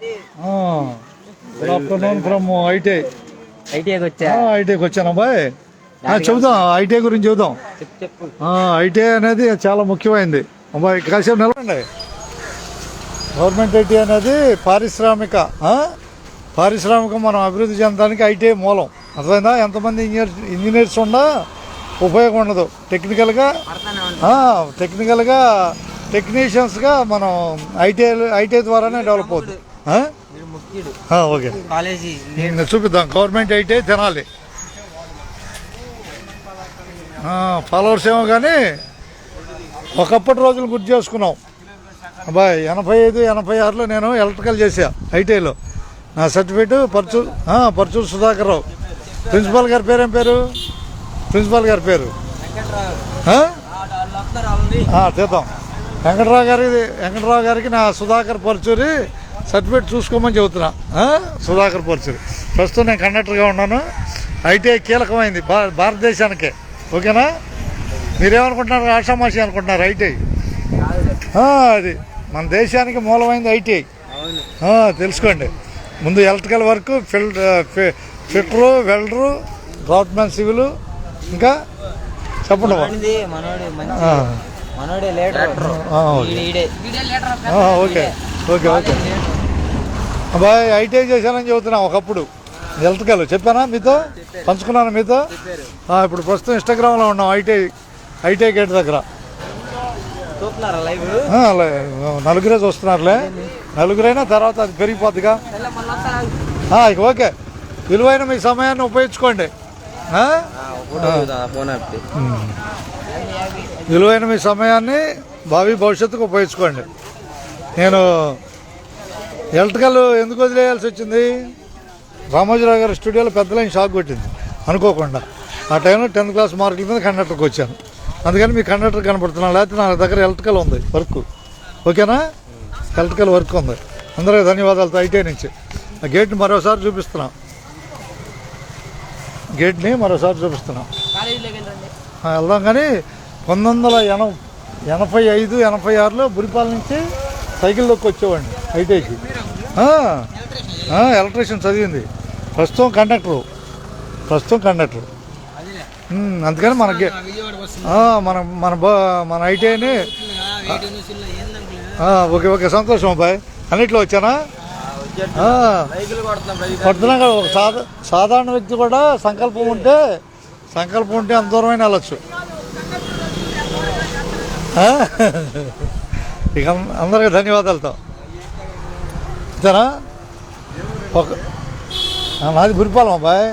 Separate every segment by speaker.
Speaker 1: Good afternoon from ITI. ఐటీఐకి వచ్చాను అబ్బాయి. చెబుదాం, ఐటీఐ గురించి చెబుదాం. ఐటీఐ అనేది చాలా ముఖ్యమైనది అబ్బాయి. కాసేపు నిలవండి. గవర్నమెంట్ ఐటీఐ అనేది పారిశ్రామికం మనం అభివృద్ధి చెందడానికి ఐటీఐ మూలం. అర్థమైందా? ఎంతమంది ఇంజనీర్స్ ఉన్నా ఉపయోగం ఉండదు. టెక్నికల్గా టెక్నీషియన్స్గా మనం ఐటీఐ ద్వారానే డెవలప్ అవుతుంది. ఓకే, చూపిద్దాం. గవర్నమెంట్ ఐటీఐ తినాలి. ఫాలోవర్స్ ఏమో కానీ ఒకప్పటి రోజులు గుర్తు చేసుకున్నాం అబ్బాయి. 85, 86లో నేను ఎలక్ట్రికల్ చేసా ఐటీఐలో. నా సర్టిఫికేట్ పర్చూరు సుధాకర్ రావు. ప్రిన్సిపాల్ గారి పేరు ఏం పేరు? ప్రిన్సిపాల్ గారి పేరు చేద్దాం. వెంకటరావు గారికి నా సుధాకర్ పర్చూరి సర్టిఫికేట్ చూసుకోమని చెబుతున్నా. సుధాకర్ పర్చూరి. ప్రస్తుతం నేను కండక్టర్గా ఉన్నాను. ఐటీఐ కీలకమైంది భారతదేశానికే. ఓకేనా? మీరేమనుకుంటున్నారు? ఆషామాషి అనుకుంటున్నారు? ఐటీఐ అది మన దేశానికి మూలమైంది ఐటీఐ. తెలుసుకోండి. ముందు electrical work, fitter, welder, draughtsmen, civil, ఇంకా చెప్పండి. ఓకే ఓకే ఓకే అబ్బాయి. ఐటీఐ చేశానని చెబుతున్నా. ఒకప్పుడు ఎలక్ట్రికల్ చెప్పానా మీతో? పంచుకున్నాను మీతో. ఇప్పుడు ప్రస్తుతం ఇన్స్టాగ్రామ్లో ఉన్నాం ఐటీఐ గేట్ దగ్గర. నలుగురే చూస్తున్నారులే. నలుగురైనా తర్వాత అది పెరిగిపోద్దిగా. ఓకే, విలువైన మీ సమయాన్ని ఉపయోగించుకోండి. విలువైన మీ సమయాన్ని భావి భవిష్యత్తుకు ఉపయోగించుకోండి. నేను ఎలక్ట్రికల్ ఎందుకు వదిలేయాల్సి వచ్చింది? రామోజీరావు గారి స్టూడియోలో పెద్ద లైన్ షాక్ కొట్టింది అనుకోకుండా. ఆ టైంలో 10th క్లాస్ మార్కుల మీద కండక్టర్కి వచ్చాను. అందుకని మీ కండక్టర్ కనపడుతున్నాను. లేకపోతే నా దగ్గర ఎలక్ట్రికల్ ఉంది వర్క్. ఓకేనా? ఎలక్ట్రికల్ వర్క్ ఉంది. అందరికీ ధన్యవాదాలతో ఐటీఐ నుంచి. ఆ గేట్ని మరోసారి చూపిస్తున్నాం. వెళ్దాం. కానీ 1985, 86లో బురిపాల నుంచి సైకిల్ దొక్కి వచ్చేవాడిని ఐటీఐకి. ఎలక్ట్రీషియన్ చదివింది. ప్రస్తుతం కండక్టర్. అందుకని మనకి మన ఐటీఐని ఓకే సంతోషం అబ్బాయి. అన్నిట్లో వచ్చానా? పడుతున్నా కదా. ఒక సాధారణ వ్యక్తి కూడా సంకల్పం ఉంటే అంత దూరమైన వెళ్ళచ్చు. ఇక అందరికీ ధన్యవాదాలతో. అంతేనా? నాది బురిపాలెం అబ్బాయి.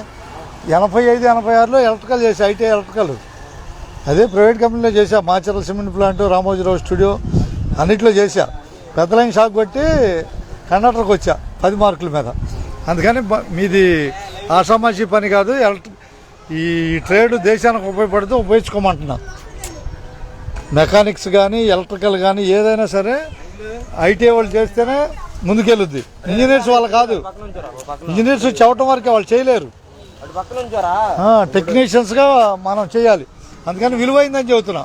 Speaker 1: 85, 86లో ఎలక్ట్రికల్ చేసా. ITI electrical. అదే ప్రైవేట్ కంపెనీలో చేసా. Macherla cement plant, Ramoji Rao studio అన్నిట్లో చేసా. పెద్ద లైన్ షాక్ కొట్టి కండక్టర్కి వచ్చా 10 మార్కుల మీద. అందుకని మీది ఆషామాషి పని కాదు. ఈ ట్రేడ్ దేశానికి ఉపయోగించుకోమంటున్నా. మెకానిక్స్ కానీ ఎలక్ట్రికల్ కానీ ఏదైనా సరే ఐటీఐ వాళ్ళు చేస్తేనే ముందుకెళ్ళుద్ది. ఇంజనీర్స్ వాళ్ళు కాదు. ఇంజనీర్స్ చెప్పటం వరకే, వాళ్ళు చేయలేరు. టెక్నీషియన్స్గా మనం చేయాలి. అందుకని విలువైందని చెబుతున్నా.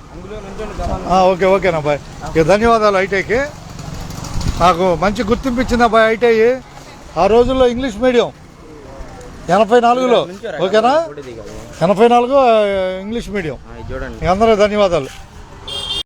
Speaker 1: ఓకేనా బాయ్. ఇక ధన్యవాదాలు ఐటీఐకి. నాకు మంచి గుర్తింపు ఇచ్చింది అబ్బాయి ఐటీఐ. ఆ రోజుల్లో ఇంగ్లీష్ మీడియం 84లో. ఓకేనా? 84 ఇంగ్లీష్ మీడియం. అందరూ ధన్యవాదాలు.